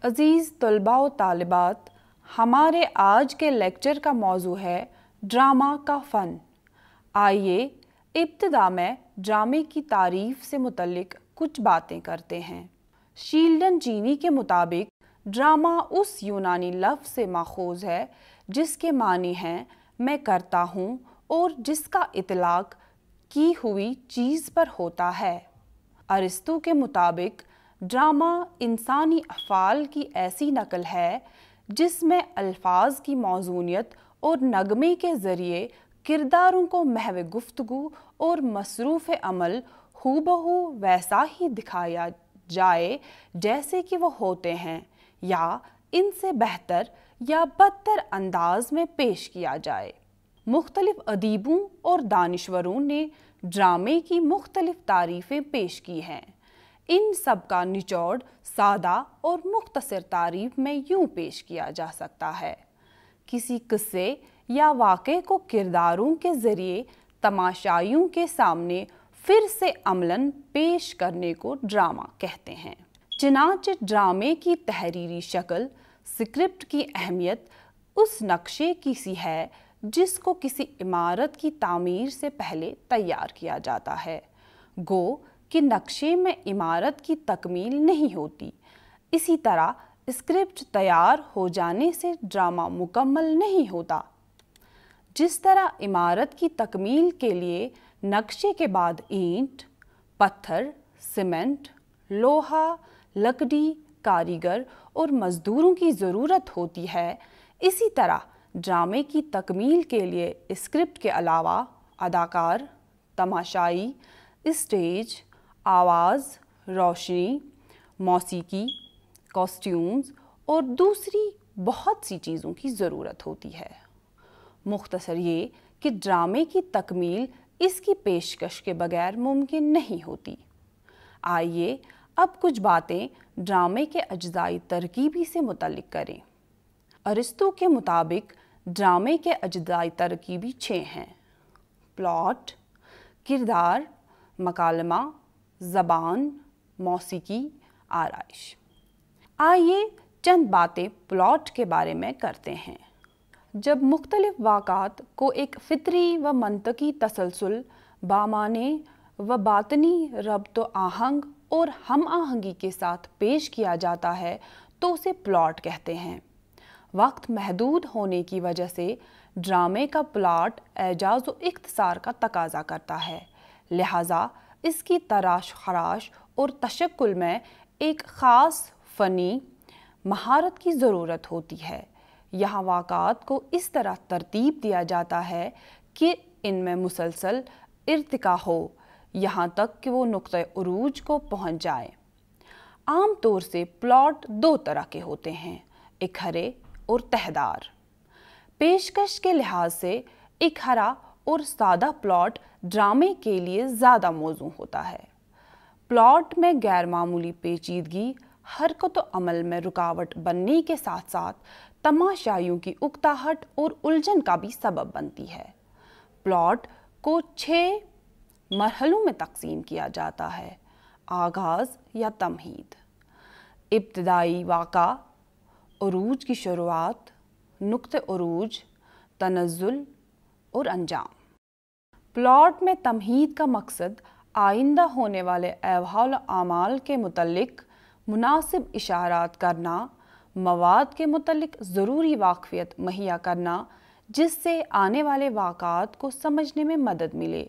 عزیز طلباء و طالبات، ہمارے آج کے لیکچر کا موضوع ہے ڈرامہ کا فن۔ آئیے ابتدا میں ڈرامے کی تعریف سے متعلق کچھ باتیں کرتے ہیں۔ شیلڈن جینی کے مطابق ڈرامہ اس یونانی لفظ سے ماخوذ ہے جس کے معنی ہیں میں کرتا ہوں اور جس کا اطلاق کی ہوئی چیز پر ہوتا ہے۔ ارسطو کے مطابق ڈرامہ انسانی افعال کی ایسی نقل ہے جس میں الفاظ کی موزونیت اور نغمے کے ذریعے کرداروں کو محو گفتگو اور مصروف عمل ہو بہو ویسا ہی دکھایا جائے جیسے کہ وہ ہوتے ہیں، یا ان سے بہتر یا بدتر انداز میں پیش کیا جائے۔ مختلف ادیبوں اور دانشوروں نے ڈرامے کی مختلف تعریفیں پیش کی ہیں۔ ان سب کا نچوڑ سادہ اور مختصر تعریف میں یوں پیش کیا جا سکتا ہے: کسی قصے یا واقعے کو کرداروں کے ذریعے تماشائیوں کے سامنے پھر سے عملاً پیش کرنے کو ڈرامہ کہتے ہیں۔ چنانچہ ڈرامے کی تحریری شکل، اسکرپٹ کی اہمیت اس نقشے کی سی ہے جس کو کسی عمارت کی تعمیر سے پہلے تیار کیا جاتا ہے۔ گو کہ نقشے میں عمارت کی تکمیل نہیں ہوتی، اسی طرح اسکرپٹ تیار ہو جانے سے ڈرامہ مکمل نہیں ہوتا۔ جس طرح عمارت کی تکمیل کے لیے نقشے کے بعد اینٹ، پتھر، سیمنٹ، لوہا، لکڑی، کاریگر اور مزدوروں کی ضرورت ہوتی ہے، اسی طرح ڈرامے کی تکمیل کے لیے اسکرپٹ کے علاوہ اداکار، تماشائی، اسٹیج، آواز، روشنی، موسیقی، کاسٹیومز اور دوسری بہت سی چیزوں کی ضرورت ہوتی ہے۔ مختصر یہ کہ ڈرامے کی تکمیل اس کی پیشکش کے بغیر ممکن نہیں ہوتی۔ آئیے اب کچھ باتیں ڈرامے کے اجزائی ترکیبی سے متعلق کریں۔ ارسطو کے مطابق ڈرامے کے اجزائی ترکیبی 6 ہیں: پلاٹ، کردار، مکالمہ، زبان، موسیقی، آرائش۔ آئیے چند باتیں پلاٹ کے بارے میں کرتے ہیں۔ جب مختلف واقعات کو ایک فطری و منطقی تسلسل، بامعنی و باطنی ربط و آہنگ اور ہم آہنگی کے ساتھ پیش کیا جاتا ہے تو اسے پلاٹ کہتے ہیں۔ وقت محدود ہونے کی وجہ سے ڈرامے کا پلاٹ اعجاز و اختصار کا تقاضا کرتا ہے، لہٰذا اس کی تراش خراش اور تشکل میں ایک خاص فنی مہارت کی ضرورت ہوتی ہے۔ یہاں واقعات کو اس طرح ترتیب دیا جاتا ہے کہ ان میں مسلسل ارتقاء ہو، یہاں تک کہ وہ نقطۂ عروج کو پہنچ جائے۔ عام طور سے پلاٹ 2 طرح کے ہوتے ہیں: اکہرے اور تہدار۔ پیشکش کے لحاظ سے اکہرا اور سادہ پلاٹ ڈرامے کے لیے زیادہ موزوں ہوتا ہے۔ پلاٹ میں غیر معمولی پیچیدگی حرکت و عمل میں رکاوٹ بننے کے ساتھ ساتھ تماشائیوں کی اکتاہٹ اور الجھن کا بھی سبب بنتی ہے۔ پلاٹ کو 6 مرحلوں میں تقسیم کیا جاتا ہے: آغاز یا تمہید، ابتدائی واقعہ، عروج کی شروعات، نقطۂ عروج، تنزل اور انجام۔ پلاٹ میں تمہید کا مقصد آئندہ ہونے والے احوال و اعمال کے متعلق مناسب اشارات کرنا، مواد کے متعلق ضروری واقفیت مہیا کرنا جس سے آنے والے واقعات کو سمجھنے میں مدد ملے۔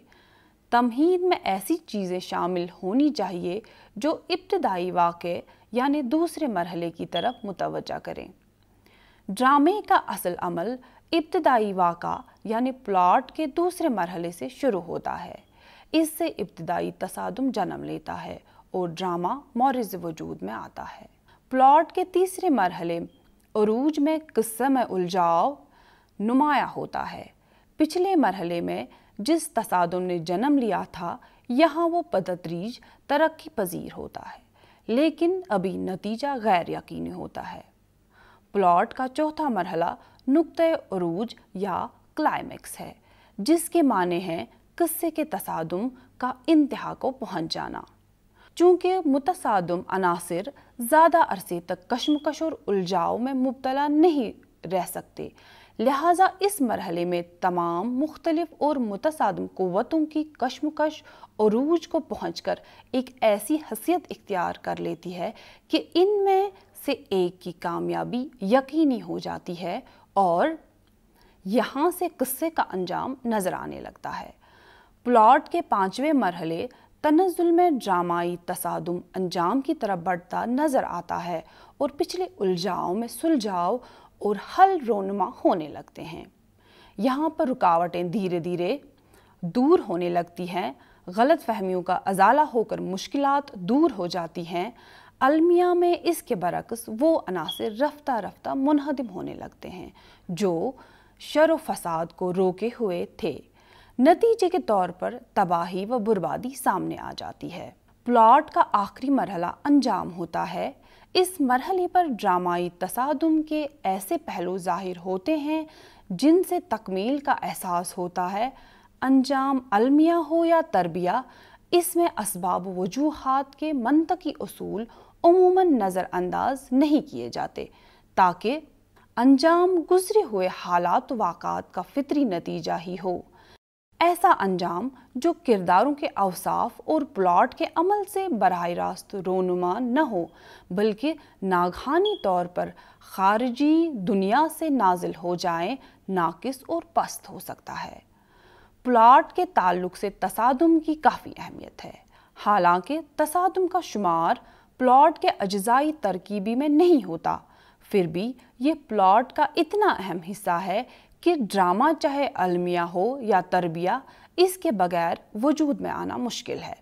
تمہید میں ایسی چیزیں شامل ہونی چاہیے جو ابتدائی واقعے یعنی دوسرے مرحلے کی طرف متوجہ کریں۔ ڈرامے کا اصل عمل ابتدائی واقعہ یعنی پلاٹ کے دوسرے مرحلے سے شروع ہوتا ہے۔ اس سے ابتدائی تصادم جنم لیتا ہے اور ڈرامہ مورد وجود میں آتا ہے۔ پلاٹ کے تیسرے مرحلے عروج میں قصہ میں الجھاؤ نمایاں ہوتا ہے۔ پچھلے مرحلے میں جس تصادم نے جنم لیا تھا یہاں وہ بتدریج ترقی پذیر ہوتا ہے، لیکن ابھی نتیجہ غیر یقینی ہوتا ہے۔ پلاٹ کا چوتھا مرحلہ نقطۂ عروج یا کلائمیکس ہے، جس کے معنی ہیں قصے کے تصادم کا انتہا کو پہنچ جانا۔ چونکہ متصادم عناصر زیادہ عرصے تک کشمکش اور الجھاؤ میں مبتلا نہیں رہ سکتے، لہٰذا اس مرحلے میں تمام مختلف اور متصادم قوتوں کی کشمکش عروج کو پہنچ کر ایک ایسی حیثیت اختیار کر لیتی ہے کہ ان میں سے ایک کی کامیابی یقینی ہو جاتی ہے اور یہاں سے قصے کا انجام نظر آنے لگتا ہے۔ پلاٹ کے 5ویں مرحلے تنزل میں ڈرامائی تصادم انجام کی طرف بڑھتا نظر آتا ہے اور پچھلے الجھاؤ میں سلجھاؤ اور حل رونما ہونے لگتے ہیں۔ یہاں پر رکاوٹیں دھیرے دھیرے دور ہونے لگتی ہیں، غلط فہمیوں کا ازالہ ہو کر مشکلات دور ہو جاتی ہیں۔ المیہ میں اس کے برعکس وہ عناصر رفتہ رفتہ منہدم ہونے لگتے ہیں جو شر و فساد کو روکے ہوئے تھے۔ نتیجے کے طور پر تباہی و بربادی سامنے آ جاتی ہے۔ پلاٹ کا آخری مرحلہ انجام ہوتا ہے۔ اس مرحلے پر ڈرامائی تصادم کے ایسے پہلو ظاہر ہوتے ہیں جن سے تکمیل کا احساس ہوتا ہے۔ انجام المیہ ہو یا تربیہ، اس میں اسباب و وجوہات کے منطقی اصول عموماً نظر انداز نہیں کیے جاتے تاکہ انجام گزرے ہوئے حالات و واقعات کا فطری نتیجہ ہی ہو۔ ایسا انجام جو کرداروں کے اوصاف اور پلاٹ کے عمل سے براہ راست رونما نہ ہو بلکہ ناگہانی طور پر خارجی دنیا سے نازل ہو جائیں، ناقص اور پست ہو سکتا ہے۔ پلاٹ کے تعلق سے تصادم کی کافی اہمیت ہے، حالانکہ تصادم کا شمار پلاٹ کے اجزائی ترکیبی میں نہیں ہوتا، پھر بھی یہ پلاٹ کا اتنا اہم حصہ ہے کہ ڈرامہ چاہے المیہ ہو یا تربیہ، اس کے بغیر وجود میں آنا مشکل ہے۔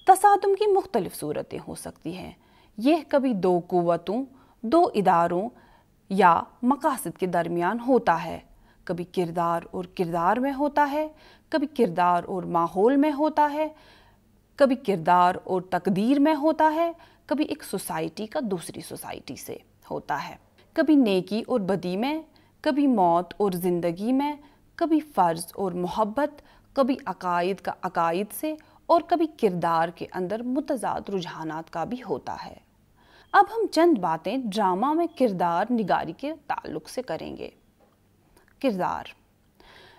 تصادم کی مختلف صورتیں ہو سکتی ہیں۔ یہ کبھی دو قوتوں، دو اداروں یا مقاصد کے درمیان ہوتا ہے، کبھی کردار اور کردار میں ہوتا ہے، کبھی کردار اور ماحول میں ہوتا ہے، کبھی کردار اور تقدیر میں ہوتا ہے، کبھی ایک سوسائٹی کا دوسری سوسائٹی سے ہوتا ہے، کبھی نیکی اور بدی میں، کبھی موت اور زندگی میں، کبھی فرض اور محبت، کبھی عقائد کا عقائد سے، اور کبھی کردار کے اندر متضاد رجحانات کا بھی ہوتا ہے۔ اب ہم چند باتیں ڈرامہ میں کردار نگاری کے تعلق سے کریں گے۔ کردار۔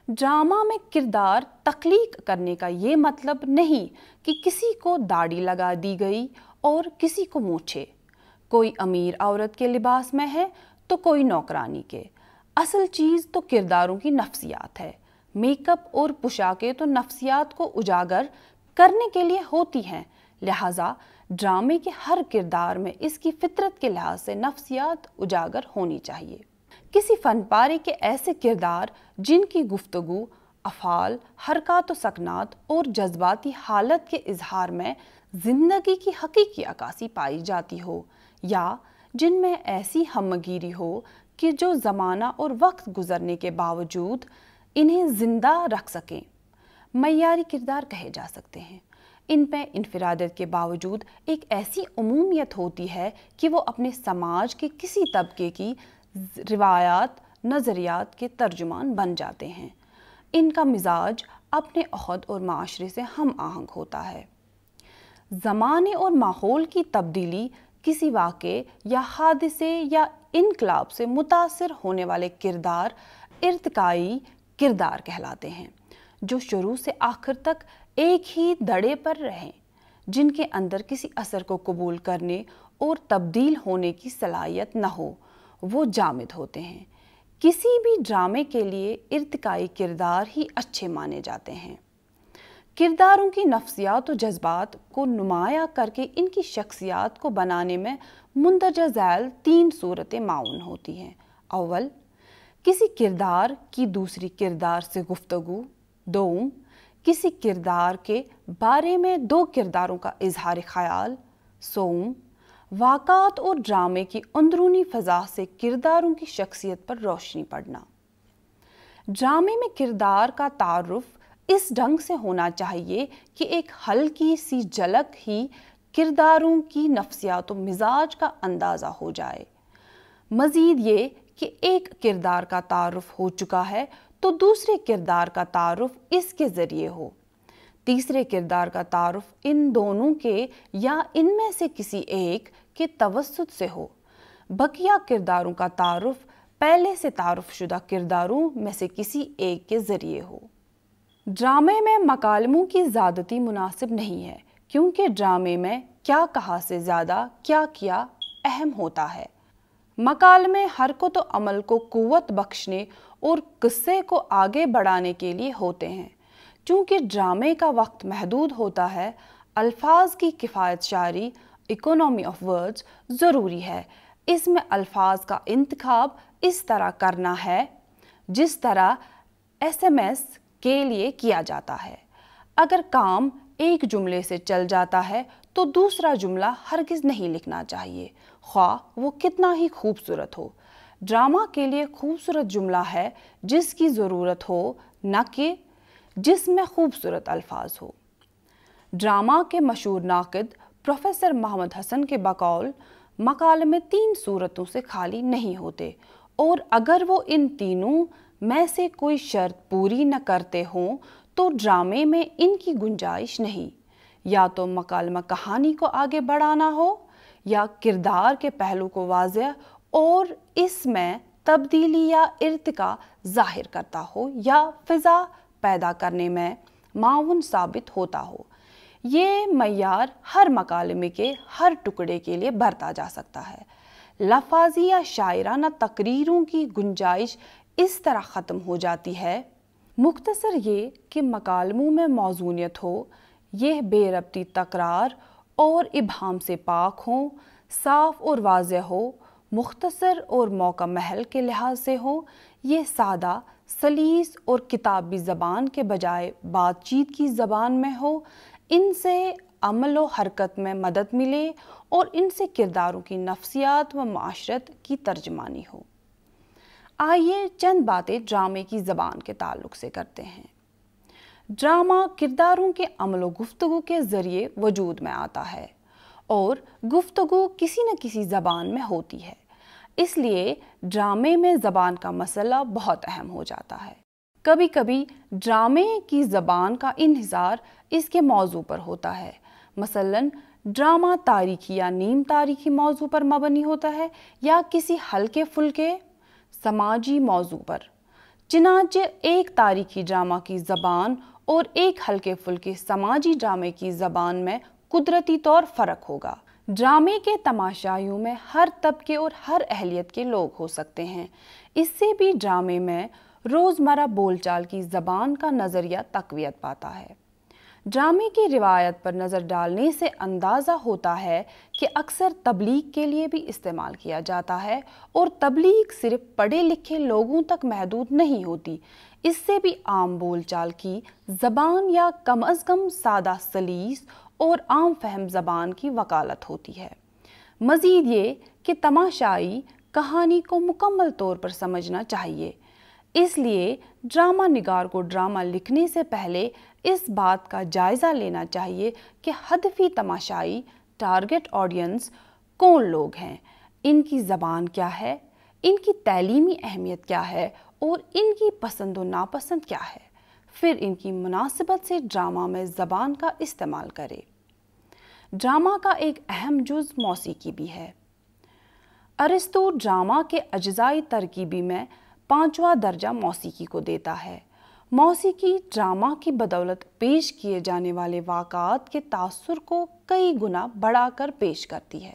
ڈرامہ میں کردار تخلیق کرنے کا یہ مطلب نہیں کہ کسی کو داڑھی لگا دی گئی اور کسی کو مونچھے، کوئی امیر عورت کے لباس میں ہے تو کوئی نوکرانی کے۔ اصل چیز تو کرداروں کی نفسیات ہے۔ میک اپ اور پوشاکیں تو نفسیات کو اجاگر کرنے کے لیے ہوتی ہیں، لہٰذا ڈرامے کے ہر کردار میں اس کی فطرت کے لحاظ سے نفسیات اجاگر ہونی چاہیے۔ کسی فن پارے کے ایسے کردار جن کی گفتگو، افعال، حرکات و سکنات اور جذباتی حالت کے اظہار میں زندگی کی حقیقی عکاسی پائی جاتی ہو، یا جن میں ایسی ہمگیری ہو کہ جو زمانہ اور وقت گزرنے کے باوجود انہیں زندہ رکھ سکیں، معیاری کردار کہے جا سکتے ہیں۔ ان میں انفرادیت کے باوجود ایک ایسی عمومیت ہوتی ہے کہ وہ اپنے سماج کے کسی طبقے کی روایات، نظریات کے ترجمان بن جاتے ہیں۔ ان کا مزاج اپنے عہد اور معاشرے سے ہم آہنگ ہوتا ہے۔ زمانے اور ماحول کی تبدیلی، کسی واقعے یا حادثے یا انقلاب سے متاثر ہونے والے کردار ارتقائی کردار کہلاتے ہیں، جو شروع سے آخر تک ایک ہی دڑے پر رہیں، جن کے اندر کسی اثر کو قبول کرنے اور تبدیل ہونے کی صلاحیت نہ ہو، وہ جامد ہوتے ہیں۔ کسی بھی ڈرامے کے لیے ارتقائی کردار ہی اچھے مانے جاتے ہیں۔ کرداروں کی نفسیات و جذبات کو نمایاں کر کے ان کی شخصیات کو بنانے میں مندرجہ ذیل 3 صورتیں معاون ہوتی ہیں۔ اول، کسی کردار کی دوسری کردار سے گفتگو۔ دوم، کسی کردار کے بارے میں 2 کرداروں کا اظہار خیال۔ سوم، واقعات اور ڈرامے کی اندرونی فضا سے کرداروں کی شخصیت پر روشنی پڑنا۔ ڈرامے میں کردار کا تعارف اس ڈھنگ سے ہونا چاہیے کہ ایک ہلکی سی جھلک ہی کرداروں کی نفسیات و مزاج کا اندازہ ہو جائے۔ مزید یہ کہ ایک کردار کا تعارف ہو چکا ہے تو دوسرے کردار کا تعارف اس کے ذریعے ہو، تیسرے کردار کا تعارف ان دونوں کے یا ان میں سے کسی ایک کے توسط سے ہو، بقیہ کرداروں کا تعارف پہلے سے تعارف شدہ کرداروں میں سے کسی ایک کے ذریعے ہو۔ ڈرامے میں مکالموں کی زیادتی مناسب نہیں ہے، کیونکہ ڈرامے میں کیا کہا سے زیادہ کیا کیا اہم ہوتا ہے۔ مکالمے حرکت و عمل کو قوت بخشنے اور قصے کو آگے بڑھانے کے لیے ہوتے ہیں۔ چونکہ ڈرامے کا وقت محدود ہوتا ہے، الفاظ کی کفایت شعری اکانومی آف ورڈز ضروری ہے۔ اس میں الفاظ کا انتخاب اس طرح کرنا ہے جس طرح SMS کے لیے کیا جاتا ہے۔ اگر کام ایک جملے سے چل جاتا ہے تو دوسرا جملہ ہرگز نہیں لکھنا چاہیے، خواہ وہ کتنا ہی خوبصورت ہو۔ ڈرامہ کے لیے خوبصورت جملہ ہے جس کی ضرورت ہو، نہ کہ جس میں خوبصورت الفاظ ہو۔ ڈرامہ کے مشہور ناقد پروفیسر محمد حسن کے بقول مکالمے 3 صورتوں سے خالی نہیں ہوتے، اور اگر وہ ان تینوں میں سے کوئی شرط پوری نہ کرتے ہوں تو ڈرامے میں ان کی گنجائش نہیں۔ یا تو مکالمہ کہانی کو آگے بڑھانا ہو، یا کردار کے پہلو کو واضح اور اس میں تبدیلی یا ارتقاء ظاہر کرتا ہو، یا فضا پیدا کرنے میں معاون ثابت ہوتا ہو۔ یہ معیار ہر مکالمے کے ہر ٹکڑے کے لیے برتا جا سکتا ہے۔ لفاظی یا شاعرانہ تقریروں کی گنجائش اس طرح ختم ہو جاتی ہے۔ مختصر یہ کہ مکالموں میں موزونیت ہو، یہ بے ربطی تکرار اور ابہام سے پاک ہوں، صاف اور واضح ہو، مختصر اور موقع محل کے لحاظ سے ہو، یہ سادہ، سلیس اور کتابی زبان کے بجائے بات چیت کی زبان میں ہو، ان سے عمل و حرکت میں مدد ملے اور ان سے کرداروں کی نفسیات و معاشرت کی ترجمانی ہو۔ آئیے چند باتیں ڈرامے کی زبان کے تعلق سے کرتے ہیں۔ ڈرامہ کرداروں کے عمل و گفتگو کے ذریعے وجود میں آتا ہے، اور گفتگو کسی نہ کسی زبان میں ہوتی ہے۔ اس لیے ڈرامے میں زبان کا مسئلہ بہت اہم ہو جاتا ہے۔ کبھی کبھی ڈرامے کی زبان کا انحصار اس کے موضوع پر ہوتا ہے۔ مثلاً ڈرامہ تاریخی یا نیم تاریخی موضوع پر مبنی ہوتا ہے، یا کسی ہلکے پھلکے سماجی موضوع پر۔ چنانچہ ایک تاریخی ڈرامہ کی زبان اور ایک ہلکے پھلکے سماجی ڈرامے کی زبان میں قدرتی طور فرق ہوگا۔ ڈرامے کے تماشائیوں میں ہر طبقے اور ہر اہلیت کے لوگ ہو سکتے ہیں۔ اس سے بھی ڈرامے میں روزمرہ بول چال کی زبان کا نظریہ تقویت پاتا ہے۔ ڈرامے کی روایت پر نظر ڈالنے سے اندازہ ہوتا ہے کہ اکثر تبلیغ کے لیے بھی استعمال کیا جاتا ہے، اور تبلیغ صرف پڑھے لکھے لوگوں تک محدود نہیں ہوتی، اس سے بھی عام بول چال کی زبان یا کم از کم سادہ، سلیس اور عام فہم زبان کی وکالت ہوتی ہے۔ مزید یہ کہ تماشائی کہانی کو مکمل طور پر سمجھنا چاہیے۔ اس لیے ڈرامہ نگار کو ڈرامہ لکھنے سے پہلے اس بات کا جائزہ لینا چاہیے کہ ہدفی تماشائی ٹارگٹ آڈینس کون لوگ ہیں، ان کی زبان کیا ہے، ان کی تعلیمی اہمیت کیا ہے، اور ان کی پسند و ناپسند کیا ہے، پھر ان کی مناسبت سے ڈرامہ میں زبان کا استعمال کرے۔ ڈرامہ کا ایک اہم جز موسیقی بھی ہے۔ ارسطو ڈرامہ کے اجزائی ترکیبی میں 5واں درجہ موسیقی کو دیتا ہے۔ موسیقی ڈرامہ کی بدولت پیش کیے جانے والے واقعات کے تاثر کو کئی گنا بڑھا کر پیش کرتی ہے۔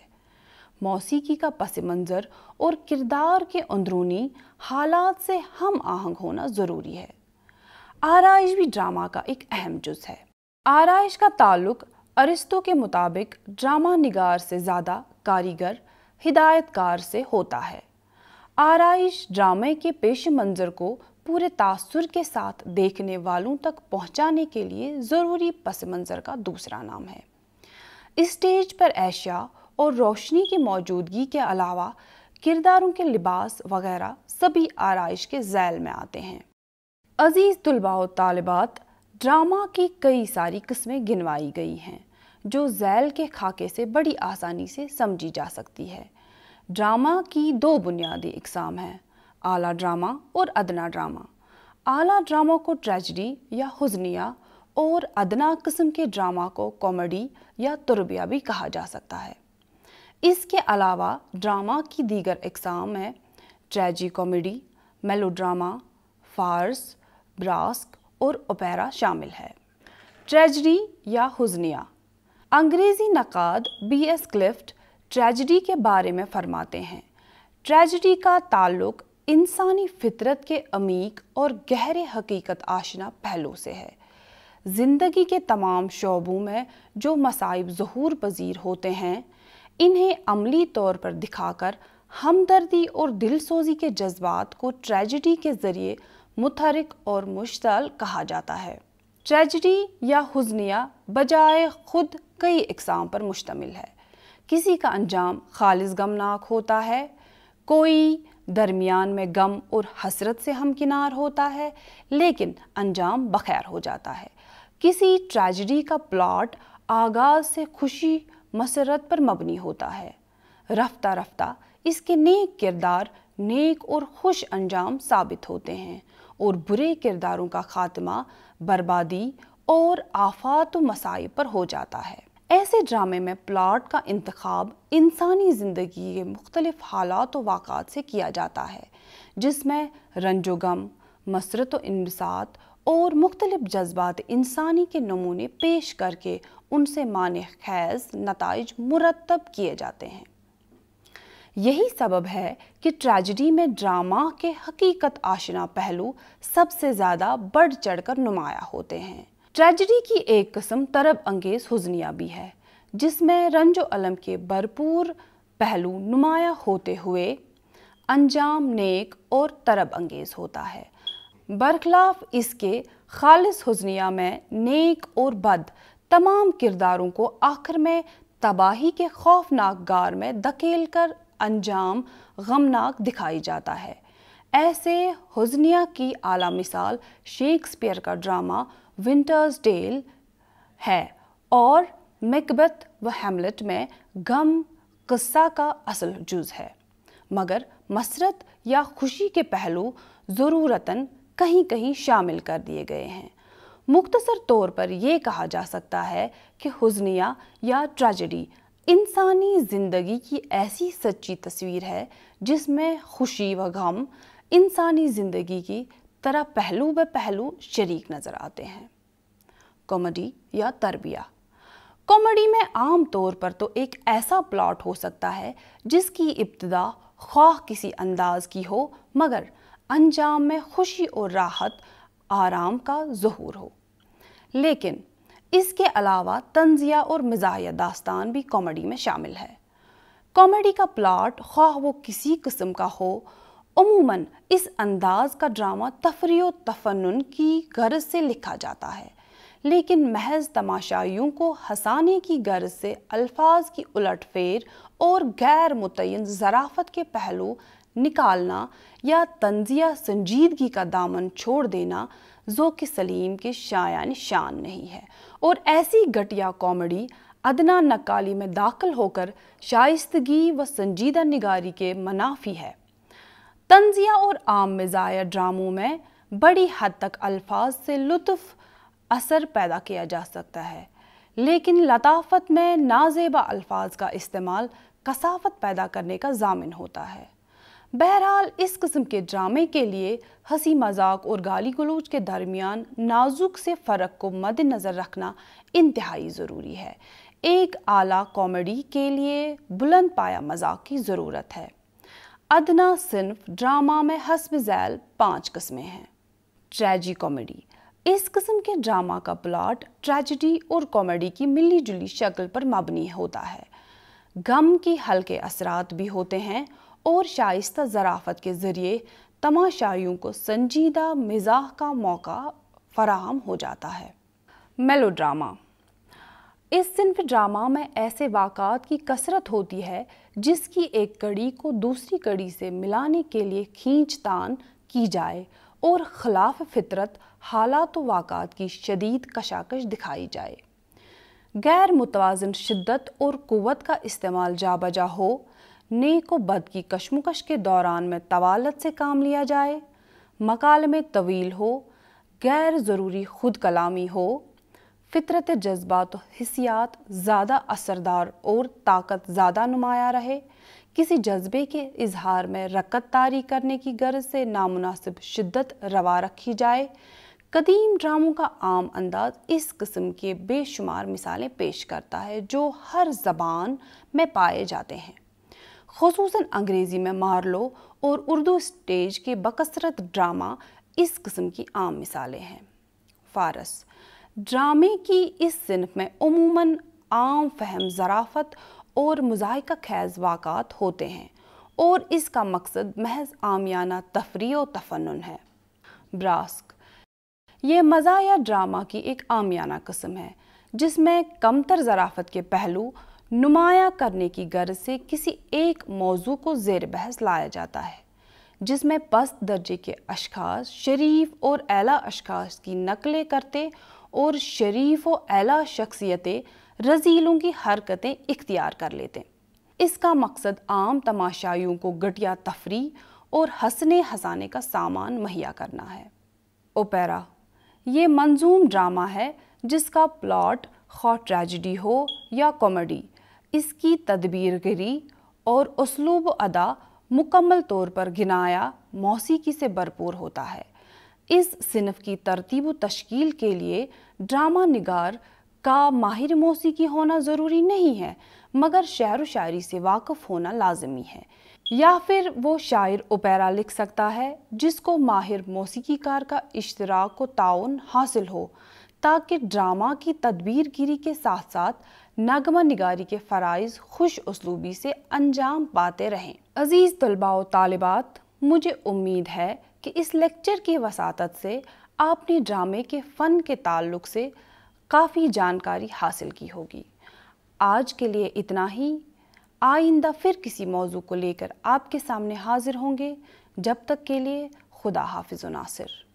موسیقی کا پس منظر اور کردار کے اندرونی حالات سے ہم آہنگ ہونا ضروری ہے۔ آرائش بھی ڈرامہ کا ایک اہم جز ہے۔ آرائش کا تعلق ارسطو کے مطابق ڈرامہ نگار سے زیادہ کاریگر، ہدایت کار سے ہوتا ہے۔ آرائش ڈرامے کے پیش منظر کو پورے تاثر کے ساتھ دیکھنے والوں تک پہنچانے کے لیے ضروری پس منظر کا دوسرا نام ہے۔ اسٹیج پر اشیاء اور روشنی کی موجودگی کے علاوہ کرداروں کے لباس وغیرہ سبھی آرائش کے ذیل میں آتے ہیں۔ عزیز طلباء و طالبات، ڈرامہ کی کئی ساری قسمیں گنوائی گئی ہیں جو ذیل کے خاکے سے بڑی آسانی سے سمجھی جا سکتی ہے۔ ڈرامہ کی 2 بنیادی اقسام ہیں، اعلیٰ ڈرامہ اور ادنیٰ ڈرامہ۔ اعلیٰ ڈرامہ کو ٹریجڈی یا حزنیہ اور ادنا قسم کے ڈرامہ کو کامیڈی یا تربیہ بھی کہا جا سکتا ہے۔ اس کے علاوہ ڈرامہ کی دیگر اقسام میں ٹریجی کامیڈی، میلو ڈرامہ، فارس، براسک اور اوپیرا شامل ہے۔ ٹریجڈی یا حزنیہ۔ انگریزی نقاد بی ایس کلفٹ ٹریجڈی کے بارے میں فرماتے ہیں، ٹریجڈی کا تعلق انسانی فطرت کے عمیق اور گہرے حقیقت آشنا پہلو سے ہے۔ زندگی کے تمام شعبوں میں جو مصائب ظہور پذیر ہوتے ہیں، انہیں عملی طور پر دکھا کر ہمدردی اور دل سوزی کے جذبات کو ٹریجڈی کے ذریعے متحرک اور مشتعل کہا جاتا ہے۔ ٹریجڈی یا حزنیہ بجائے خود کئی اقسام پر مشتمل ہے۔ کسی کا انجام خالص غمناک ہوتا ہے، کوئی درمیان میں غم اور حسرت سے ہمکنار ہوتا ہے لیکن انجام بخیر ہو جاتا ہے۔ کسی ٹریجڈی کا پلاٹ آغاز سے خوشی مسرت پر مبنی ہوتا ہے، رفتہ رفتہ اس کے نیک کردار نیک اور خوش انجام ثابت ہوتے ہیں اور برے کرداروں کا خاتمہ بربادی اور آفات و مصائب پر ہو جاتا ہے۔ ایسے ڈرامے میں پلاٹ کا انتخاب انسانی زندگی کے مختلف حالات و واقعات سے کیا جاتا ہے، جس میں رنج و غم، مسرت و انبساط اور مختلف جذبات انسانی کے نمونے پیش کر کے ان سے معنی خیز نتائج مرتب کیے جاتے ہیں۔ یہی سبب ہے کہ ٹریجڈی میں ڈرامہ کے حقیقت آشنا پہلو سب سے زیادہ بڑھ چڑھ کر نمایاں ہوتے ہیں۔ ٹریجڈی کی ایک قسم طرب انگیز حزنیہ بھی ہے، جس میں رنج و الم کے بھرپور پہلو نمایاں ہوتے ہوئے انجام نیک اور طرب انگیز ہوتا ہے۔ برخلاف اس کے خالص حزنیہ میں نیک اور بد تمام کرداروں کو آخر میں تباہی کے خوفناک غار میں دھکیل کر انجام غمناک دکھائی جاتا ہے۔ ایسے حزنیہ کی اعلیٰ مثال شیکسپیئر کا ڈرامہ ونٹرز ٹیل ہے اور میکبتھ و ہیملٹ میں غم قصہ کا اصل جز ہے، مگر مسرت یا خوشی کے پہلو ضرورتاً کہیں کہیں شامل کر دیے گئے ہیں۔ مختصر طور پر یہ کہا جا سکتا ہے کہ حزنیہ یا ٹریجڈی انسانی زندگی کی ایسی سچی تصویر ہے جس میں خوشی و غم انسانی زندگی کی طرح پہلو بہ پہلو شریک نظر آتے ہیں۔ کامیڈی یا تربیہ۔ کامیڈی میں عام طور پر تو ایک ایسا پلاٹ ہو سکتا ہے جس کی ابتدا خواہ کسی انداز کی ہو مگر انجام میں خوشی اور راحت آرام کا ظہور ہو، لیکن اس کے علاوہ طنزیہ اور مزاحیہ داستان بھی کامیڈی میں شامل ہے۔ کامیڈی کا پلاٹ خواہ وہ کسی قسم کا ہو، عموماً اس انداز کا ڈرامہ تفریح و تفنن کی غرض سے لکھا جاتا ہے، لیکن محض تماشائیوں کو ہنسانے کی غرض سے الفاظ کی الٹ پھیر اور غیر متعین ظرافت کے پہلو نکالنا یا طنزیہ سنجیدگی کا دامن چھوڑ دینا ذوق سلیم کے شایان شان نہیں ہے، اور ایسی گھٹیا کامیڈی ادنا نقالی میں داخل ہو کر شائستگی و سنجیدہ نگاری کے منافی ہے۔ طنزیہ اور عام مزاحیہ ڈراموں میں بڑی حد تک الفاظ سے لطف اثر پیدا کیا جا سکتا ہے، لیکن لطافت میں نازیبا الفاظ کا استعمال کثافت پیدا کرنے کا ضامن ہوتا ہے۔ بہرحال اس قسم کے ڈرامے کے لیے ہنسی مذاق اور گالی گلوچ کے درمیان نازک سے فرق کو مد نظر رکھنا انتہائی ضروری ہے۔ ایک اعلیٰ کامیڈی کے لیے بلند پایہ مذاق کی ضرورت ہے۔ ادنا صنف ڈرامہ میں حسب ذیل 5 قسمیں ہیں۔ ٹریجی کامیڈی۔ اس قسم کے ڈرامہ کا پلاٹ ٹریجڈی اور کامیڈی کی ملی جلی شکل پر مبنی ہوتا ہے۔ غم کی ہلکے اثرات بھی ہوتے ہیں اور شائستہ ظرافت کے ذریعے تماشائیوں کو سنجیدہ مزاح کا موقع فراہم ہو جاتا ہے۔ میلو ڈرامہ۔ اس صنف ڈرامہ میں ایسے واقعات کی کثرت ہوتی ہے جس کی ایک کڑی کو دوسری کڑی سے ملانے کے لیے کھینچ تان کی جائے اور خلاف فطرت حالات و واقعات کی شدید کشاکش دکھائی جائے۔ غیر متوازن شدت اور قوت کا استعمال جا بجا ہو، نیک و بد کی کشمکش کے دوران میں طوالت سے کام لیا جائے، مکالمے طویل ہو، غیر ضروری خود کلامی ہو، فطرت جذبات و حسیات زیادہ اثردار اور طاقت زیادہ نمایاں رہے، کسی جذبے کے اظہار میں رکت طاری کرنے کی غرض سے نامناسب شدت روا رکھی جائے، قدیم ڈراموں کا عام انداز اس قسم کے بے شمار مثالیں پیش کرتا ہے جو ہر زبان میں پائے جاتے ہیں، خصوصاً انگریزی میں مارلو اور اردو اسٹیج کے بکثرت ڈرامہ اس قسم کی عام مثالیں ہیں۔ فارس ڈرامے کی اس صنف میں عموماً عام فہم، ظرافت اور مضحکہ خیز واقعات ہوتے ہیں اور اس کا مقصد محض عامیانہ تفریح و تفنن ہے۔ براسک یہ مزاحیہ ڈرامہ کی ایک عامیانہ قسم ہے جس میں کمتر ظرافت کے پہلو نمایاں کرنے کی غرض سے کسی ایک موضوع کو زیر بحث لایا جاتا ہے، جس میں پست درجے کے اشخاص شریف اور اعلیٰ اشخاص کی نقلیں کرتے اور شریف و اعلیٰ شخصیتیں رذیلوں کی حرکتیں اختیار کر لیتے۔ اس کا مقصد عام تماشائیوں کو گھٹیا تفریح اور ہنسنے ہنسانے کا سامان مہیا کرنا ہے۔ اوپیرا یہ منظوم ڈرامہ ہے جس کا پلاٹ خواہ ٹریجڈی ہو یا کامیڈی، اس کی تدبیر گری اور اسلوب و ادا مکمل طور پر گنایا موسیقی سے بھرپور ہوتا ہے۔ اس صنف کی ترتیب و تشکیل کے لیے ڈرامہ نگار کا ماہر موسیقی ہونا ضروری نہیں ہے، مگر شعر و شاعری سے واقف ہونا لازمی ہے، یا پھر وہ شاعر اوپیرا لکھ سکتا ہے جس کو ماہر موسیقی کار کا اشتراک و تعاون حاصل ہو، تاکہ ڈرامہ کی تدبیر گیری کے ساتھ ساتھ نغمہ نگاری کے فرائض خوش اسلوبی سے انجام پاتے رہیں۔ عزیز طلباء و طالبات، مجھے امید ہے کہ اس لیکچر کی وساطت سے آپ نے ڈرامے کے فن کے تعلق سے کافی جانکاری حاصل کی ہوگی۔ آج کے لیے اتنا ہی، آئندہ پھر کسی موضوع کو لے کر آپ کے سامنے حاضر ہوں گے۔ جب تک کے لیے خدا حافظ و ناصر۔